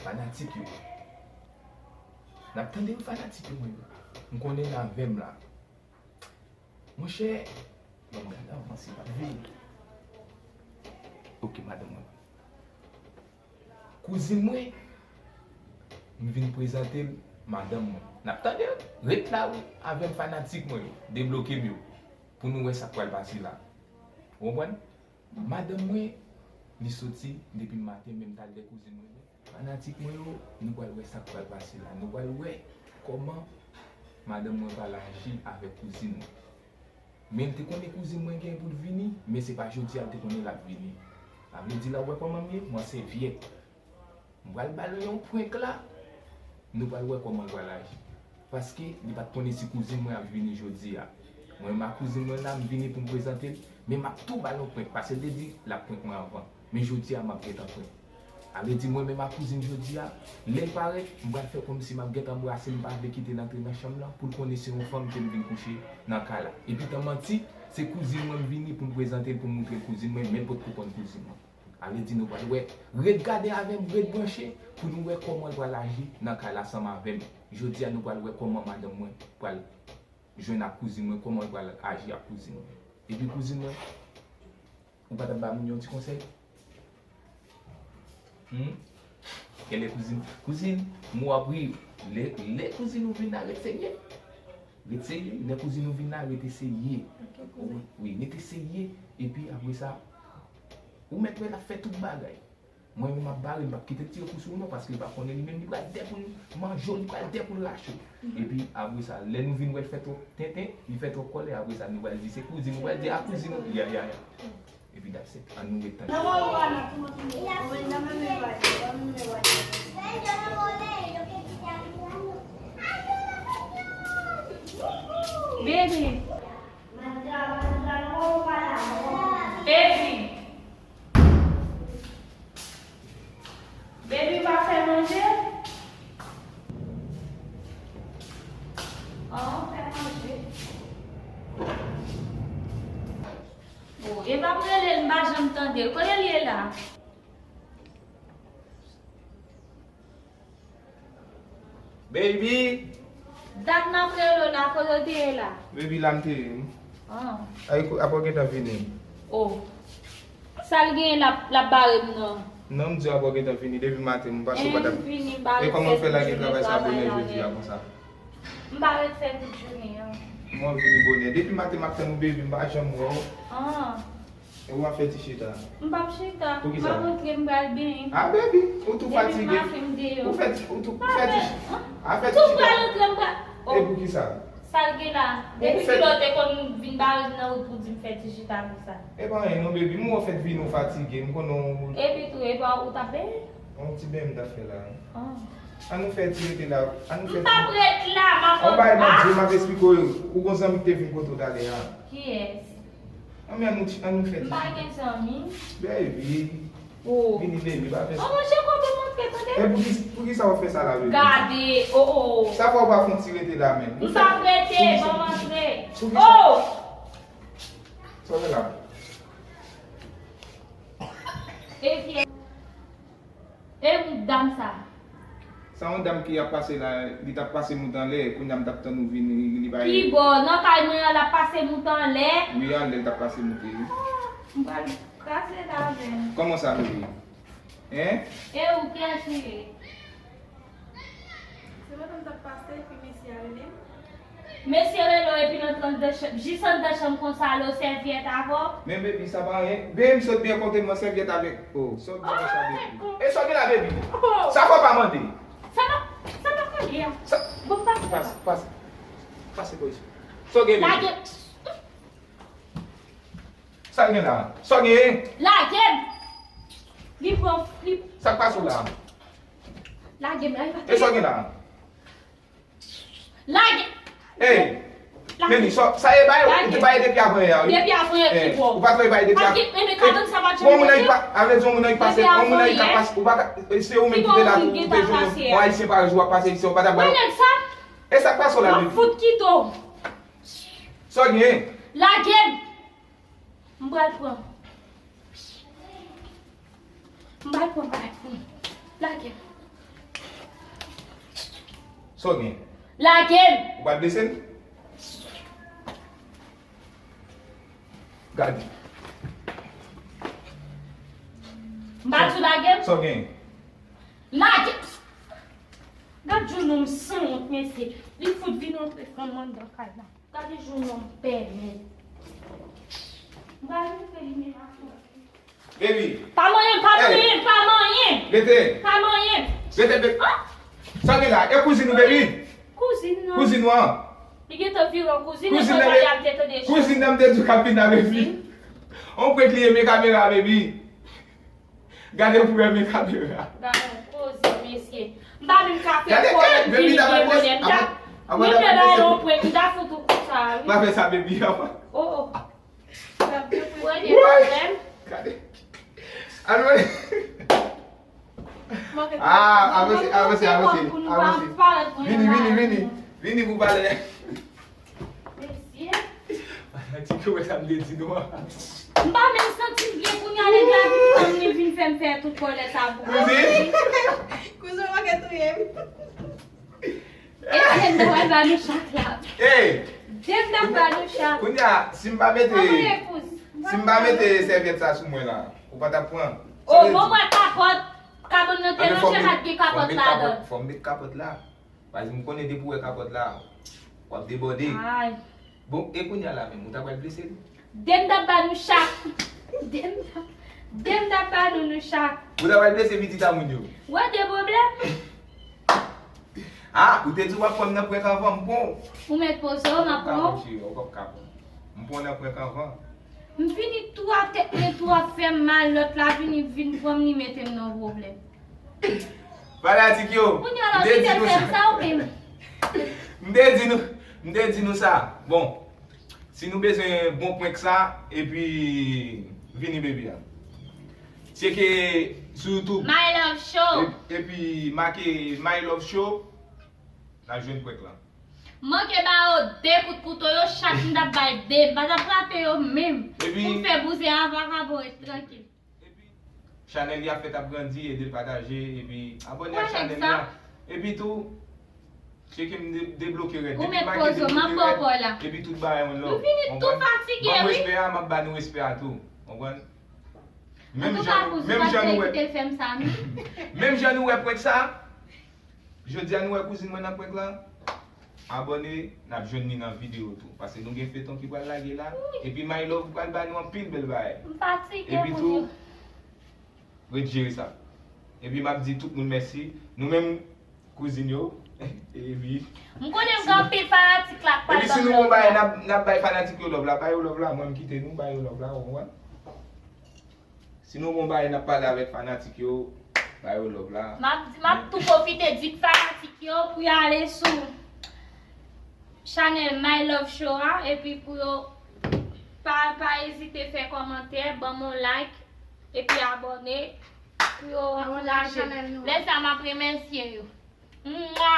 fanatique yo. N'attendez vous fanatique moi. On connaît dans vem là. Mon cher, bon regarde, on c'est pas vie. OK madame. Cousine moi, je viens présenter madame moi. N'attendez, rete là avec fanatique moi, débloquer mieux pour nous voir ça quoi passer là. Vous comprenez? Madame moi, li sorti depuis matin même dans les cousines moi. Fanatique moi nous voir ça quoi passer là. Nous voir comment madame moi va agir avec cousine moi. Même te connais cousine moi qui pour venir, mais c'est pas jodi te connais la venir. A me dit là ouais comment moi c'est vieux. On va le ballon un point là. Nous pas voir comment va agir. Parce que il pas connait si cousine moi a venir jodi a. Moi ma cousine moi là me venir pour me présenter, mais m'a tout ballon point parce que dit la point moi avant. Mais jodi a m'a gêté en point. Elle dit moi même ma cousine jodi a, les paraît, on va faire comme si m'a gêté embrasser, me pas quitter l'entrée dans chambre là pour connaître une femme qui vient coucher dans cas là. Et puis t'as menti, c'est cousine moi venir pour me présenter pour montrer cousine moi même pas pour connaître cousine moi. Elle dit nous va regarder avec red branché pour nous voir comment elle va agir dans cas là ensemble avec. Jodi a nous va voir comment madame moi pour joindre à cousine moi comment elle va agir à cousine moi. Et puis cousine moi on va te donner un petit conseil. Quelle est cousine? Cousine, moi après, les cousines nous viennent à essayer. Les cousines nous viennent à essayer. Oui, les essayer. Et puis après ça, vous mettez la fête tout le bagage. Moi, je vais barrer, je vais quitter le tir pour nous parce que je vais même il va pour manger, il va pour lâcher. Et puis après ça, les nous viennent faire tout tintin, il fait tout coller. Après ça, nous allons dire c'est cousine, nous allons dire à cousine. Et puis that's it. And nous mettons. Baby. Baby. Baby va faire manger? Oh, faire manger. Oh, il va prendre le bas, j'entendais. Quand il est là? Baby! Dat n'a pas là, quand il est là. Baby, l'amte. Ah. Après que tu venu. Oh. Ça gagne la barre non. Non, je après que tu venu depuis matin, je passe pas Fini barre. Et comment fait la qui travaille ça bonne jeudi comme ça? Je vais faire toute journée. Moi venu bonne. Depuis matin matin baby, je pas jamais moi. Ah. Et on va faire t-shirt là. Je vais pas chita. Pour qui Je ça? vais rentrer bien. Ah baby, ou tout fatigué. Ou fait tout fait. Ah fait Tout rentrer. Et pour qui ça? Salgue là. Depuis que l'autre qu'on vient barre dans route pour dire faire chita pour ça. Eh ben non baby, moi fait vino fatigué, moi non. Et puis tout et pas où taper? On petit bien d'affaire là. Ah. On nous fait tirer là. On nous fait. Pas prête là, ma On va dire m'a expliquer où qu'on s'en te vinn côté d'aller là. Qui est? On nous fait. Pas qu'un ami. Baby. Oh. Vini baby, va faire Oh, ça. mon cher, quand tu montres, Et pour qui ça va faire ça là baby? Gardez, oh. Ça va pas faire tirer là même. Nous sommes prêtés, bon rentrer. Pour qui Oh! ça là. Et puis, et vous dame ça. Ça on dame qui a passé là, il a passé mon temps là, qu'on a d'apte nous venir, il va. Qui bon, non, quand nous la passé mon temps là. Oui, elle a passé mon temps. On va le casser là. Comment ça baby? Hein? Et où qui a tiré? C'est moi qui t'ai passé, puis monsieur Arlene. Monsieur Relo et puis notre juste dans chambre comme ça, le serviette avant. Mais baby, ça va rien. Baby, saute bien compter mon serviette avec. Oh, saute bien ça baby. Et saute la baby. Ça va pas mentir. Ça va pas bien. Ça. Bon, passe. Passe quoi ici. Saute bien. La gueule. Ça vient là. Saute bien. La gueule. Flip. Ça passe là. La gueule. Et saute là. La gueule. Hey. Mais ça est bail, tu vas depuis après. Depuis après, tu vas travailler depuis après. Mais quand même ça va te Bon, on a pas avec on a passé, on a capacité, on va c'est au même qui là tout jour. Moi ici par jour passer ici, on va d'abord. ça. Et ça passe là. Foot qui tombe. Ça bien. La gueule. M'bral prend. La gueule. So gen. La game. Ou pa blesen? Gade. Mbatu la game. So gen. La game. Gade jounou mson, mese. Li fout vi nou prefran man dan kay la. Gade jounou mpeme. Mbatu felime la. Baby. Pa manyen, pa manyen, pa manyen. Bete. Pa manyen. Bete, bete. So gen la, e kouzin nou baby? Kouzin nou. Kouzin nou an? Li gen te viron kouzin, e Kouzin kon nan yam tete de chou. Kouzin nan mte du kapina baby. On peut kliye me kamera baby. Gade pou me kamera. Gade kouzin, mesye. Mba mi kafe Gade, pou baby, vini da gen ba monen. bless. Mwen te da yon pou mda foutou kousa. Pa fe sa baby ama. Oh, oh. Wè di Why? problem? Gade. Ano avance. Vini pou bale. Mesye. Ti ke wè sa mde di nou an. Mba men senti bien pou nyale de la vi kon ni vin fèm fè tout kole sa bou. Kouzin? Kouzou wak etouye. E dem de wè ba nou chak la. Hey! Dem de ba nou chak. Kounya, si mba Mwen mette kouz. serviette sa sou mwen la, ou pa ta pran. Oh, mwen kapot. Kapot nou te nou chak ki kapot la don. Fom met kapot la. Pazi m konen de pou e kapot la. Wap debode. Ay. Bon, e kounya la men, mou ta kwa blese. Dem de ba nou chak. Dem de ba nou chak. Mou ta kwa blese biti ta moun yo. Wè de problem? Ha, ou te di wap kom nan prek avan mpon. Ou met pose ou ma pou? Mpon nan prek avan. M vini tou a tek me tou a fè mal lot la vini pou ni metem nan problem. Fanatik yo. Mwen yon an si te fèm sa ou pim? Mde di nou sa. Bon, si nou bezwen bon prek sa, e pi vini bebi ya. Se ke sou YouTube, My Love Show. e pi make My Love Show, la jwen prek la. Mwen ke ba yo de kout kouto yo chak mda bay de. Bada plate yo mèm. E pi- Pou fè bouze avan rabo et tranquil. E pi, chanel ya fet ap grandi, e de pataje, e pi abone Ouais, a chanel exact. ya. E pi tou, se ke m debloke red. Ou E pi met make pozo, debloke ma red, popo la. E pi tout ba yon lò. Mwen vini tout fatige, Mwen oui. respect a, mwen ba nou respect a tou. Mwen Mwen tou pa kouz, mwen te ekite fèm sa mi. Même jan nou wè prek sa, je di an nou wè kouzin mwen nan prek la, abone, nap joun ni nan video tou. Pase nou gen feton ki wè lage la, e pi My Love wè ba nou an pil bel baye. Mwen fatige E pi pou tou, yo. wè jere sa. E pi map di tout moun mersi, nou menm kouzin yo, e pi... Mwen konen mwen pil fanatik la E kwa pi si nou wè baye, nap baye fanatik yo lov la, baye yo lov la, mwen mkite nou, baye yo lov la, ou wè. Si nou wè baye nap pale avèk fanatik yo, baye yo lov la. Map tou profite dik fanatik yo pou y ale sou chanel My Love Show a, e pi pou yo pa ezite fè komantè, ban mon like, e pi abone, pou yo Abone la chanel nou. lesa ma premensye yo. Mwa!